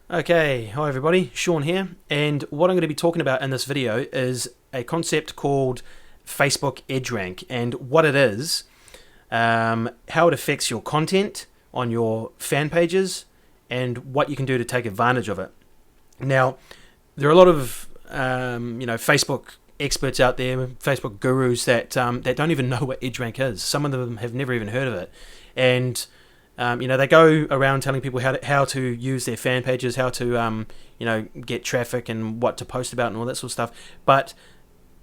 Okay, hi everybody, Sean here, and what I'm going to be talking about in this video is a concept called Facebook Edgerank, and what it is, how it affects your content on your fan pages, and what you can do to take advantage of it. Now, there are a lot of Facebook experts out there, Facebook gurus that don't even know what Edgerank is. Some of them have never even heard of it, and they go around telling people how to use their fan pages, how to get traffic and what to post about and all that sort of stuff. But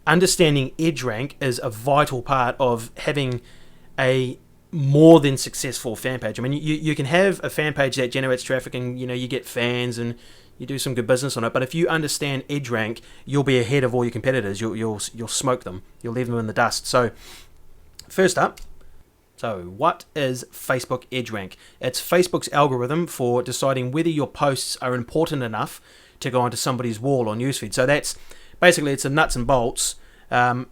understanding Edgerank is a vital part of having a more than successful fan page. I mean, you can have a fan page that generates traffic and you get fans and you do some good business on it. But if you understand Edgerank, you'll be ahead of all your competitors. You'll smoke them. You'll leave them in the dust. So first up. So what is Facebook Edgerank? It's Facebook's algorithm for deciding whether your posts are important enough to go onto somebody's wall or newsfeed. So that's basically, it's the nuts and bolts in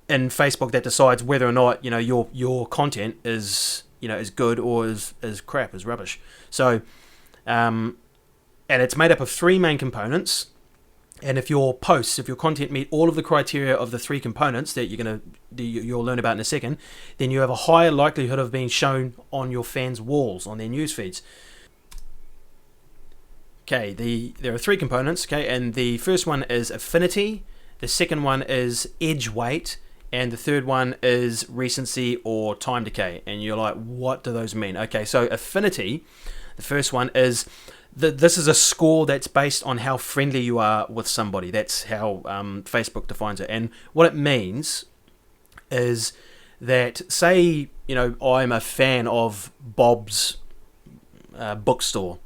Facebook that decides whether or not your content is is good or is crap, is rubbish. So and it's made up of three main components. And if your content meet all of the criteria of the three components that you'll learn about in a second, then you have a higher likelihood of being shown on your fans' walls, on their news feeds. Okay, there are three components, okay, and the first one is affinity, the second one is edge weight, and the third one is recency or time decay. And you're like, what do those mean? Okay, so affinity, the first one is this is a score that's based on how friendly you are with somebody. That's how Facebook defines it. And what it means is that, say, I'm a fan of Bob's bookstore,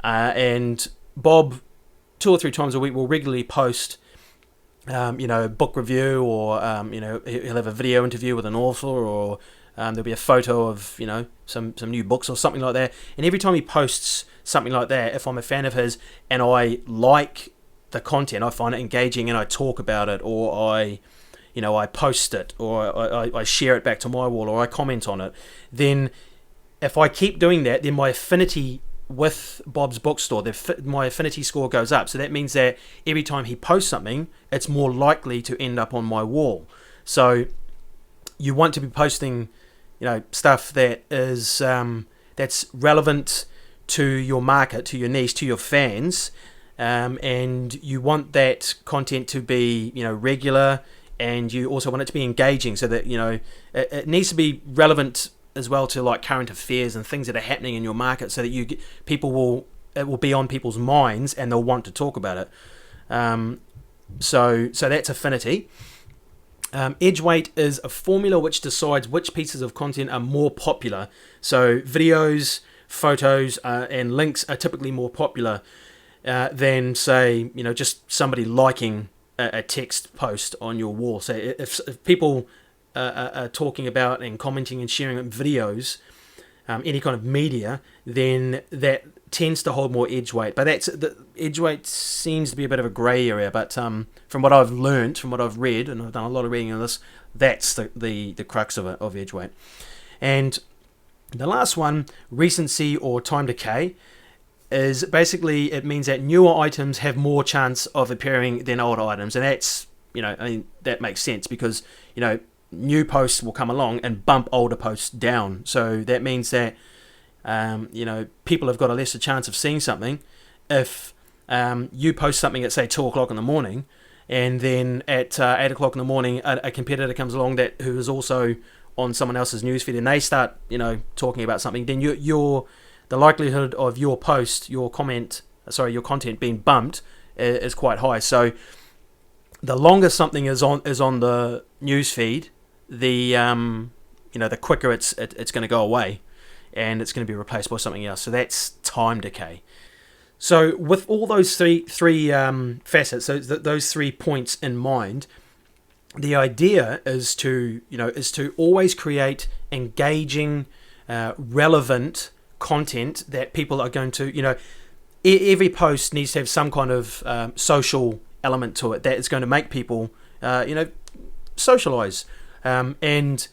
and Bob 2 or 3 times a week will regularly post a book review, or he'll have a video interview with an author, or there'll be a photo of some new books or something like that. And every time he posts something like that, if I'm a fan of his and I like the content, I find it engaging and I talk about it, or I post it, or I share it back to my wall, or I comment on it, then if I keep doing that, then my affinity with Bob's bookstore, my affinity score goes up. So that means that every time he posts something, it's more likely to end up on my wall. So you want to be posting stuff that is that's relevant to your market, to your niche, to your fans, and you want that content to be regular, and you also want it to be engaging, so that it needs to be relevant as well to like current affairs and things that are happening in your market, so that it will be on people's minds and they'll want to talk about it. So that's affinity. Edge weight is a formula which decides which pieces of content are more popular. So videos, photos, and links are typically more popular than, say, just somebody liking a text post on your wall. So if people are talking about and commenting and sharing videos, any kind of media, then that tends to hold more edge weight. But the edge weight seems to be a bit of a grey area. But from what I've learned, from what I've read, and I've done a lot of reading on this, that's the crux of edge weight. And the last one, recency or time decay, is basically, it means that newer items have more chance of appearing than older items, and that's that makes sense, because new posts will come along and bump older posts down. So that means that people have got a lesser chance of seeing something if you post something at, say, 2 o'clock in the morning, and then at 8 o'clock in the morning a competitor comes along who is also on someone else's newsfeed, and they start talking about something. Then the likelihood of your post, your content being bumped is quite high. So the longer something is on the newsfeed, the quicker it's going to go away, and it's going to be replaced by something else. So that's time decay. So with all those three facets, so those 3 points in mind, the idea is to always create engaging, relevant content that people are going to, every post needs to have some kind of social element to it that is going to make people socialize. And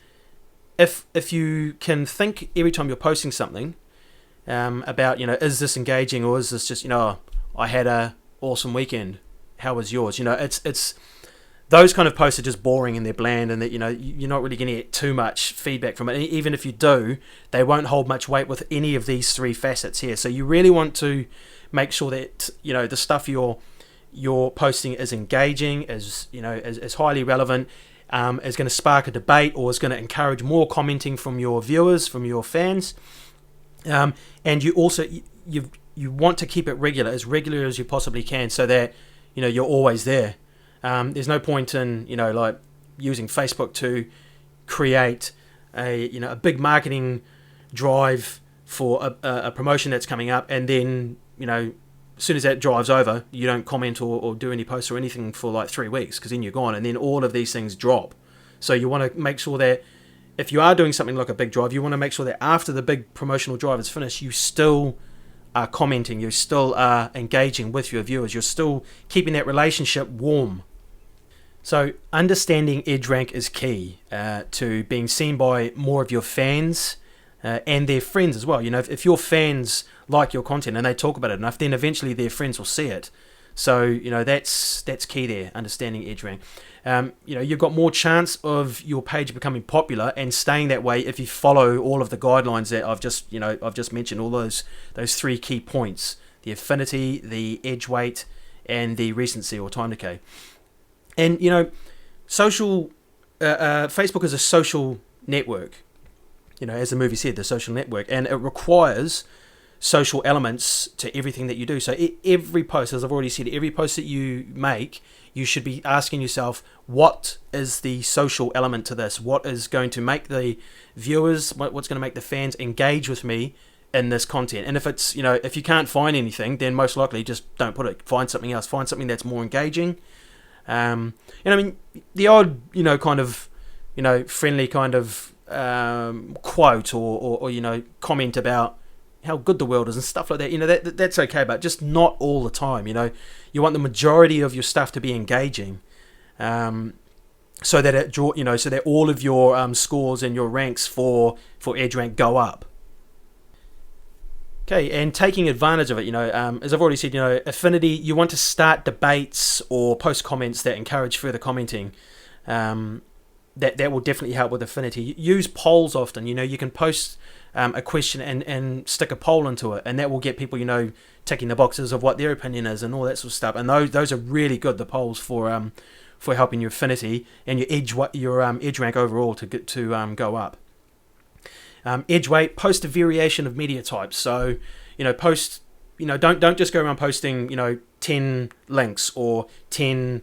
if you can think every time you're posting something about, is this engaging, or is this just, I had a awesome weekend. How was yours? It's those kind of posts are just boring and they're bland, and that you're not really going to get too much feedback from it. And even if you do, they won't hold much weight with any of these three facets here. So you really want to make sure that the stuff you're posting is engaging, is highly relevant, is going to spark a debate, or is going to encourage more commenting from your viewers, from your fans. And you also you want to keep it regular as you possibly can, so that you're always there. There's no point in like using Facebook to create a big marketing drive for a promotion that's coming up, and then as soon as that drive's over, you don't comment or do any posts or anything for like 3 weeks, because then you're gone, and then all of these things drop. So you want to make sure that if you are doing something like a big drive, you want to make sure that after the big promotional drive is finished, you still are commenting, you still are engaging with your viewers, you're still keeping that relationship warm. So understanding Edgerank is key to being seen by more of your fans and their friends as well. If your fans like your content and they talk about it enough, then eventually their friends will see it. So that's key there, understanding Edgerank. You've got more chance of your page becoming popular and staying that way if you follow all of the guidelines that I've just mentioned, all those three key points: the affinity, the edge weight, and the recency or time decay. And social Facebook is a social network. As the movie said, the social network, and it requires social elements to everything that you do. So every post, as I've already said, every post that you make, you should be asking yourself, what is the social element to this? What is going to make the viewers, what's going to make the fans engage with me in this content? And if it's, if you can't find anything, then most likely just don't put it. Find something else. Find something that's more engaging. The odd, kind of, friendly kind of quote or comment about how good the world is and stuff like that, that's okay, but just not all the time. You want the majority of your stuff to be engaging, so that it so that all of your scores and your ranks for Edgerank go up. Okay, and taking advantage of it, as I've already said, affinity, you want to start debates or post comments that encourage further commenting. That will definitely help with affinity. Use polls often. You can post a question and stick a poll into it, and that will get people, ticking the boxes of what their opinion is and all that sort of stuff. And those are really good, the polls for helping your affinity and your edge rank overall to go up. Edge weight, post a variation of media types. So post, don't just go around posting 10 links or 10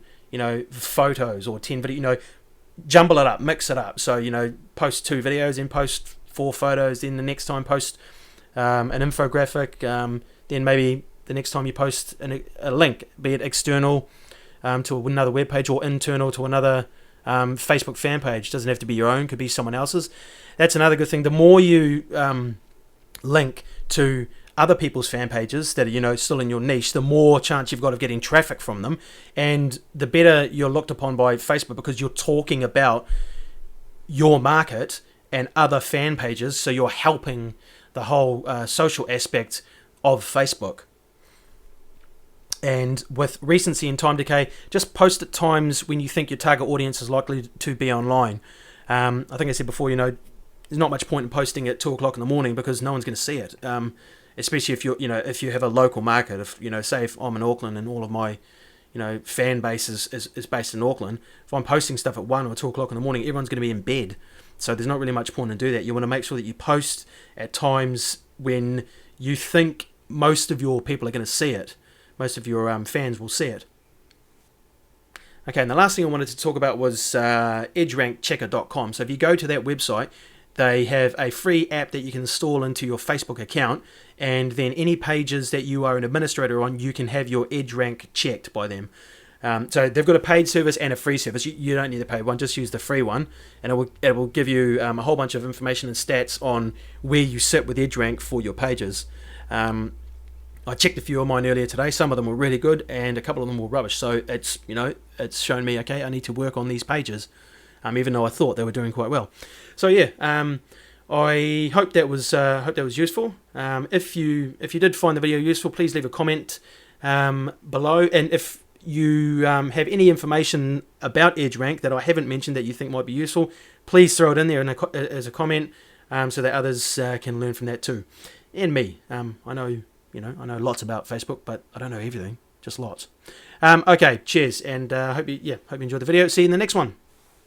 photos or 10 video. Jumble it up, mix it up. So post 2 videos, then post 4 photos, then the next time post an infographic, then maybe the next time you post a link, be it external to another web page or internal to another Facebook fan page. Doesn't have to be your own, could be someone else's. That's another good thing. The more you link to other people's fan pages that are still in your niche, the more chance you've got of getting traffic from them, and the better you're looked upon by Facebook, because you're talking about your market and other fan pages, so you're helping the whole social aspect of Facebook. And with recency and time decay, just post at times when you think your target audience is likely to be online. I think I said before, there's not much point in posting at 2:00 in the morning, because no one's going to see it. Especially if if you have a local market. If say if I'm in Auckland and all of my fan base is based in Auckland, if I'm posting stuff at 1 or 2:00 in the morning, everyone's going to be in bed. So there's not really much point in doing that. You want to make sure that you post at times when you think most of your people are going to see it. Most of your fans will see it. Okay, and the last thing I wanted to talk about was edgerankchecker.com. So if you go to that website, they have a free app that you can install into your Facebook account, and then any pages that you are an administrator on, you can have your edge rank checked by them. So they've got a paid service and a free service. You don't need the paid one, just use the free one, and it will give you a whole bunch of information and stats on where you sit with EdgeRank for your pages. I checked a few of mine earlier today. Some of them were really good, and a couple of them were rubbish. So it's shown me, okay, I need to work on these pages, even though I thought they were doing quite well. So yeah, I hope that was useful. If you did find the video useful, please leave a comment. below. And if you have any information about Edgerank that I haven't mentioned that you think might be useful, please throw it in there as a comment, so that others can learn from that too. And me. I know lots about Facebook, but I don't know everything. Just lots. Okay, cheers, and hope you enjoyed the video. See you in the next one.